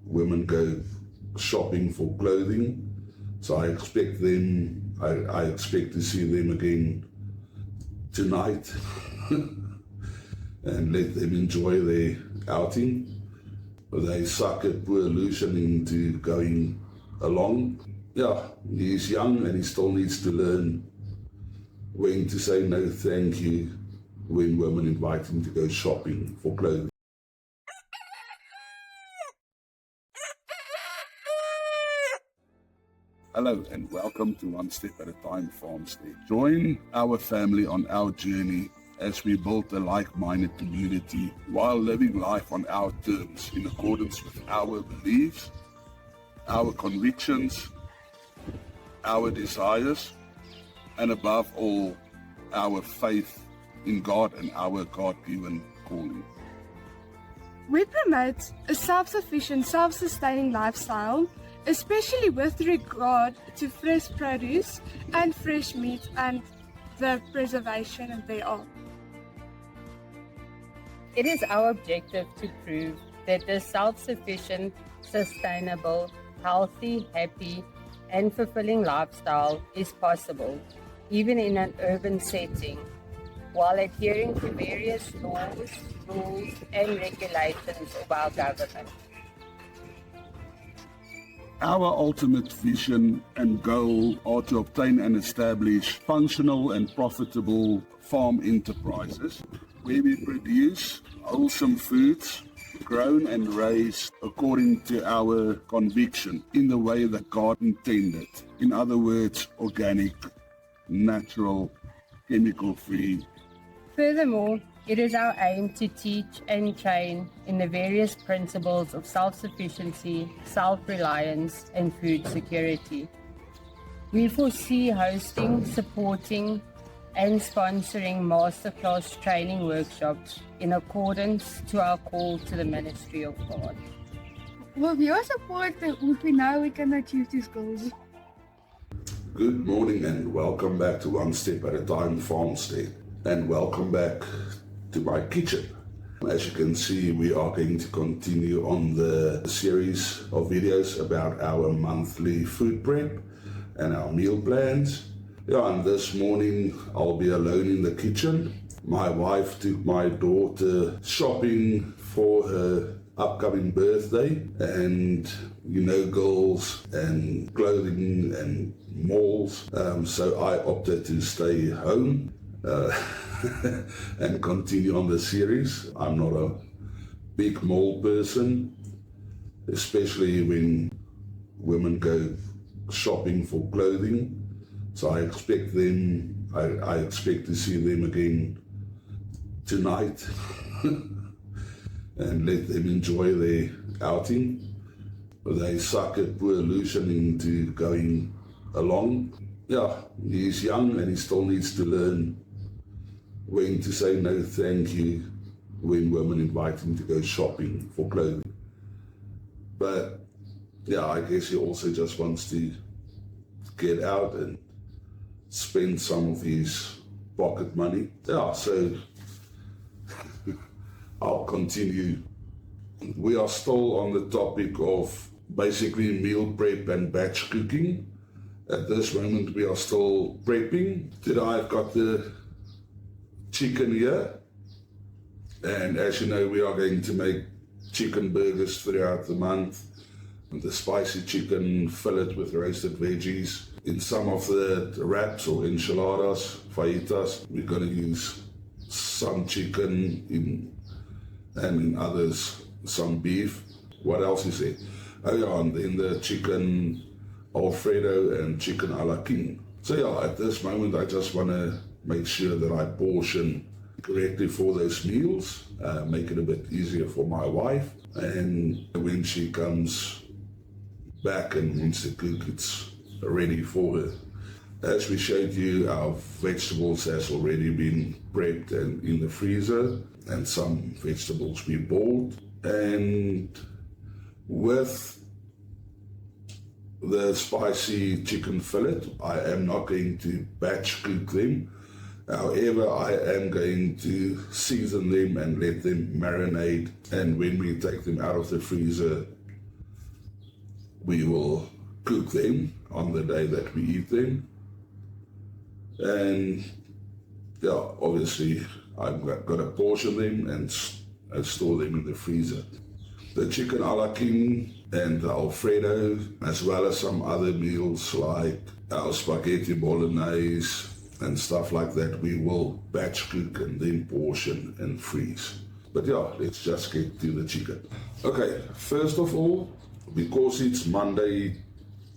women go shopping for clothing. So I expect to see them again tonight and let them enjoy their outing. They sucker poor Lucian into going along. Yeah, he's young and he still needs to learn when to say no thank you when women invite him to go shopping for clothing. Hello and welcome to One Step at a Time Farmstead. Join our family on our journey as we build a like-minded community while living life on our terms in accordance with our beliefs, our convictions, our desires, and above all, our faith in God and our God-given calling. We promote a self-sufficient, self-sustaining lifestyle, especially with regard to fresh produce and fresh meat and the preservation thereof. It is our objective to prove that the self-sufficient, sustainable, healthy, happy, and fulfilling lifestyle is possible, even in an urban setting, while adhering to various laws, rules, and regulations of our government. Our ultimate vision and goal are to obtain and establish functional and profitable farm enterprises where we produce wholesome foods grown and raised according to our conviction in the way that God intended. In other words, organic, natural, chemical-free. Furthermore, it is our aim to teach and train in the various principles of self-sufficiency, self-reliance, and food security. We foresee hosting, supporting, and sponsoring masterclass training workshops in accordance to our call to the ministry of God. With your support, we know we can achieve these goals. Good morning and welcome back to One Step at a Time Farmstead, and welcome back to my kitchen. As you can see, we are going to continue on the series of videos about our monthly food prep and our meal plans. And this morning I'll be alone in the kitchen. My wife took my daughter shopping for her upcoming birthday, and girls and clothing and malls, so I opted to stay home and continue on the series. I'm not a big mall person, especially when women go shopping for clothing, so I expect to see them again tonight and let them enjoy their outing. They sucker poor Lucian into going along. Yeah, he's young and he still needs to learn when to say no thank you when women invite him to go shopping for clothing. But yeah, I guess he also just wants to get out and spend some of his pocket money. Yeah, so I'll continue. We are still on the topic of basically meal prep and batch cooking. At this moment we are still prepping. Today I've got the chicken here, and as you know, we are going to make chicken burgers throughout the month. The spicy chicken fillet with roasted veggies. In some of the wraps or enchiladas, fajitas, we're going to use some chicken, and in others some beef. What else is there? Oh yeah, and then the chicken Alfredo and chicken a la king. So yeah, at this moment I just want to make sure that I portion correctly for those meals, make it a bit easier for my wife, and when she comes back and wants to cook, it's ready for her. As we showed you, our vegetables has already been prepped and in the freezer, and some vegetables we boiled. And with the spicy chicken fillet, I am not going to batch cook them. However, I am going to season them and let them marinate, and when we take them out of the freezer, we will cook them on the day that we eat them. And yeah, obviously I've got to portion them and store them in the freezer. The chicken a la king and the Alfredo, as well as some other meals like our spaghetti bolognese and stuff like that, we will batch cook and then portion and freeze. But yeah, let's just get to the chicken. Okay, first of all, because it's Monday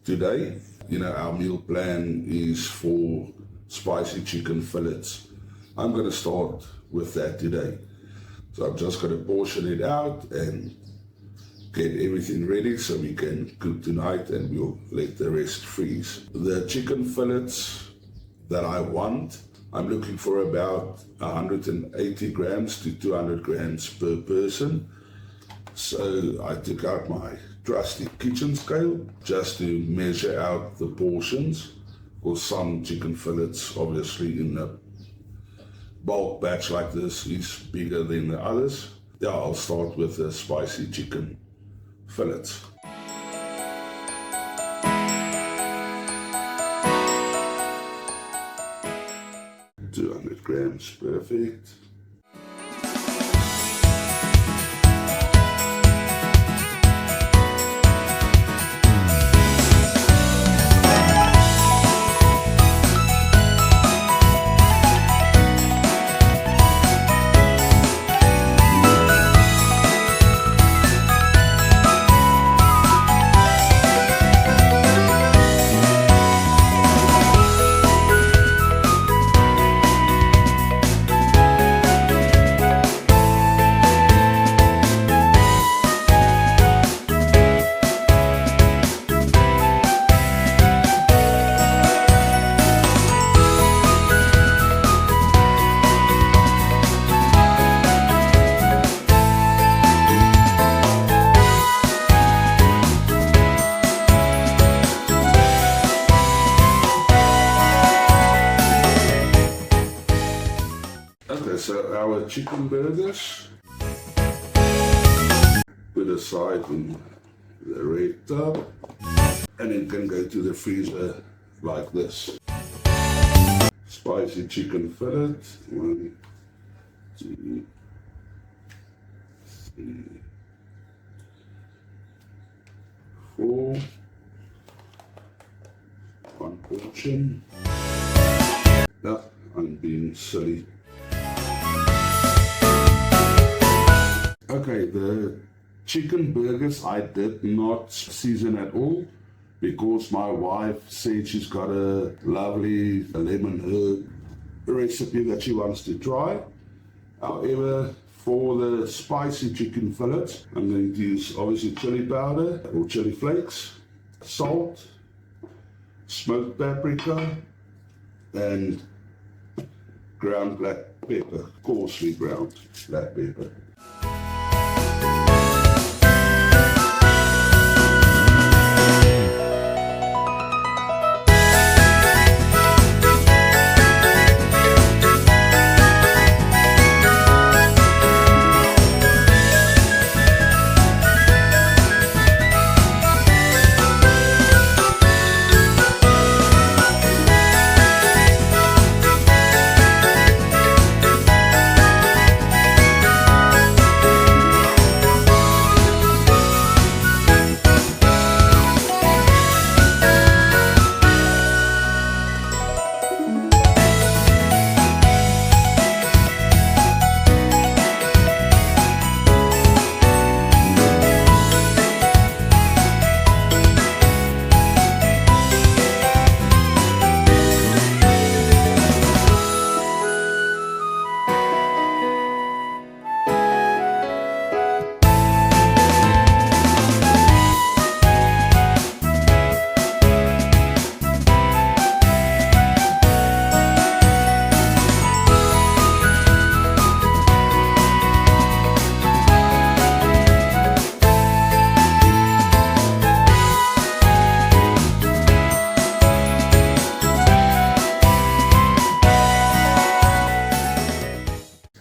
today, our meal plan is for spicy chicken fillets. I'm going to start with that today. So I'm just going to portion it out and get everything ready so we can cook tonight, and we'll let the rest freeze. The chicken fillets that I want, I'm looking for about 180 grams to 200 grams per person. So I took out my trusty kitchen scale just to measure out the portions, because some chicken fillets, obviously in a bulk batch like this, is bigger than the others. Yeah, I'll start with the spicy chicken fillets. ,200 grams, perfect. So our chicken burgers, put aside in the red tub, and it can go to the freezer like this. Spicy chicken fillet, 1, 2, 3, 4, 1 portion. Yeah, I'm being silly. Okay, the chicken burgers I did not season at all, because my wife said she's got a lovely lemon herb recipe that she wants to try. However, for the spicy chicken fillets, I'm going to use obviously chili powder or chili flakes, salt, smoked paprika, and ground black pepper, coarsely ground black pepper.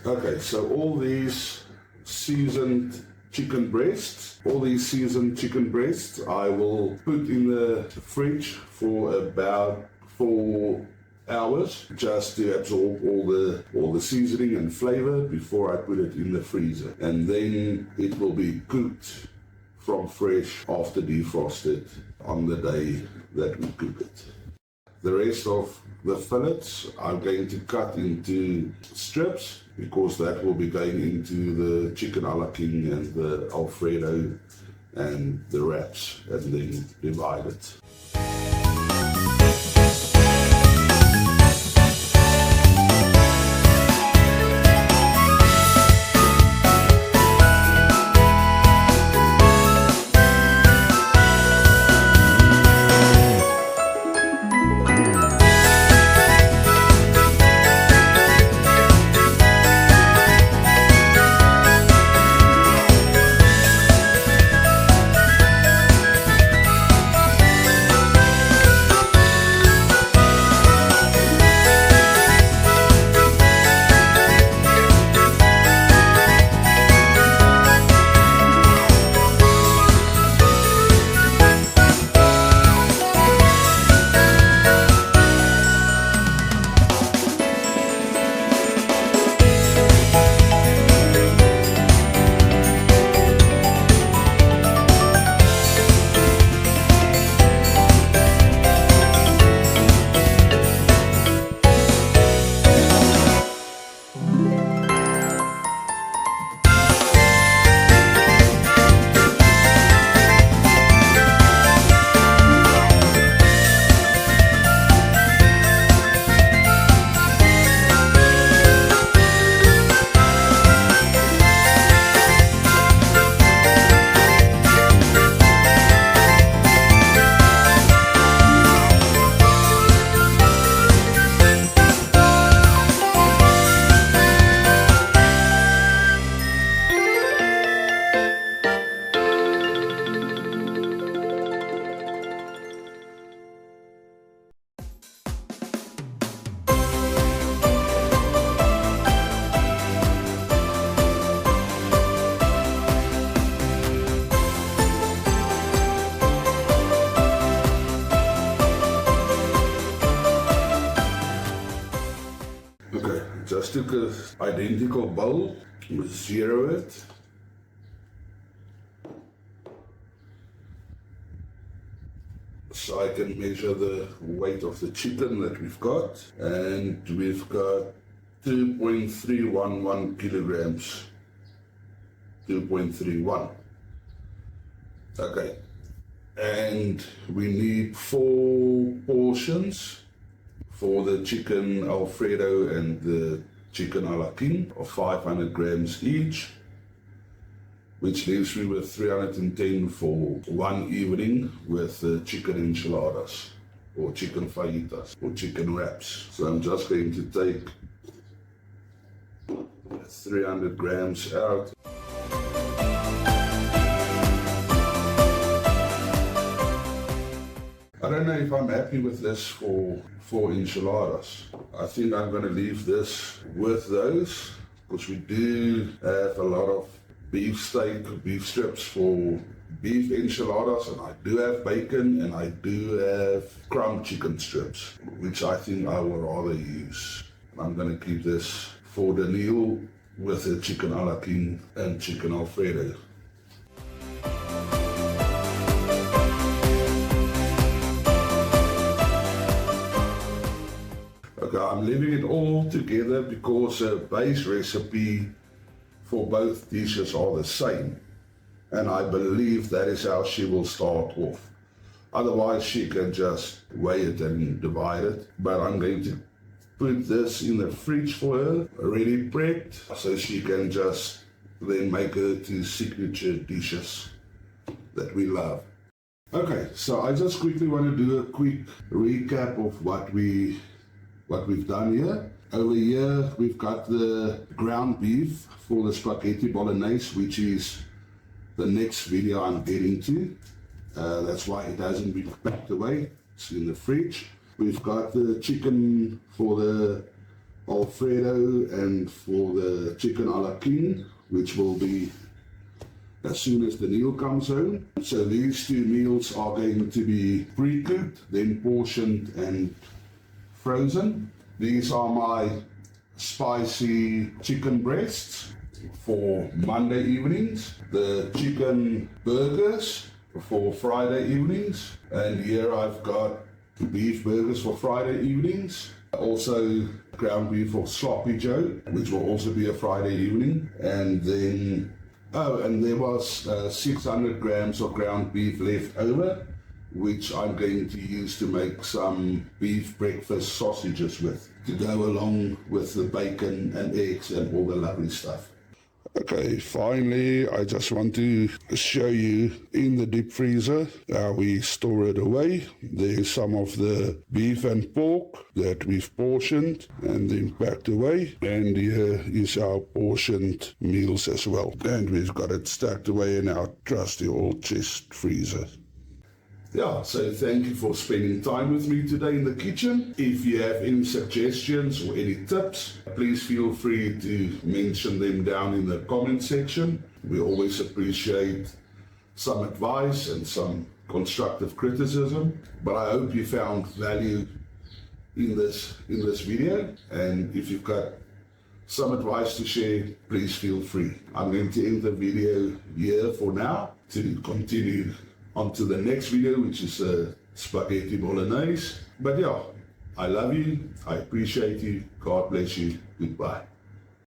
Okay, so all these seasoned chicken breasts All these seasoned chicken breasts I will put in the fridge for about 4 hours just to absorb all the seasoning and flavor before I put it in the freezer. And then it will be cooked from fresh after defrosted on the day that we cook it. The rest of the fillets I'm going to cut into strips because that will be going into the chicken a la king and the Alfredo and the wraps, and then divide it. Just took an identical bowl, zero it, so I can measure the weight of the chicken that we've got, and we've got 2.311 kilograms, 2.31. Okay, and we need 4 portions for the chicken Alfredo and the chicken a la king of 500 grams each, which leaves me with 310 for one evening with chicken enchiladas or chicken fajitas or chicken wraps. So I'm just going to take 300 grams out. I don't know if I'm happy with this for enchiladas. I think I'm going to leave this with those, because we do have a lot of beef steak, beef strips for beef enchiladas, and I do have bacon, and I do have crumb chicken strips, which I think I will rather use. I'm going to keep this for the meal with the chicken a la king and chicken Alfredo. Okay, I'm leaving it all together because the base recipe for both dishes are the same, and I believe that is how she will start off. Otherwise she can just weigh it and divide it, but I'm going to put this in the fridge for her, already prepped, so she can just then make her two signature dishes that we love. Okay, so I just quickly want to do a quick recap of what we've done here. Over here we've got the ground beef for the spaghetti bolognese, which is the next video I'm getting to. That's why it hasn't been packed away, it's in the fridge. We've got the chicken for the Alfredo and for the chicken a la king, which will be as soon as the Neil comes home. So these two meals are going to be pre-cooked, then portioned and frozen. These are my spicy chicken breasts for Monday evenings, the chicken burgers for Friday evenings, and here I've got beef burgers for Friday evenings. Also ground beef for Sloppy Joe, which will also be a Friday evening. And then, and there was 600 grams of ground beef left over, which I'm going to use to make some beef breakfast sausages with, to go along with the bacon and eggs and all the lovely stuff. Okay, finally, I just want to show you in the deep freezer how we store it away. There's some of the beef and pork that we've portioned and then packed away. And here is our portioned meals as well. And we've got it stacked away in our trusty old chest freezer. Yeah, so thank you for spending time with me today in the kitchen. If you have any suggestions or any tips, please feel free to mention them down in the comment section. We always appreciate some advice and some constructive criticism. But I hope you found value in this video. And if you've got some advice to share, please feel free. I'm going to end the video here for now to continue on to the next video, which is spaghetti bolognese. But yeah, I love you, I appreciate you, God bless you, goodbye.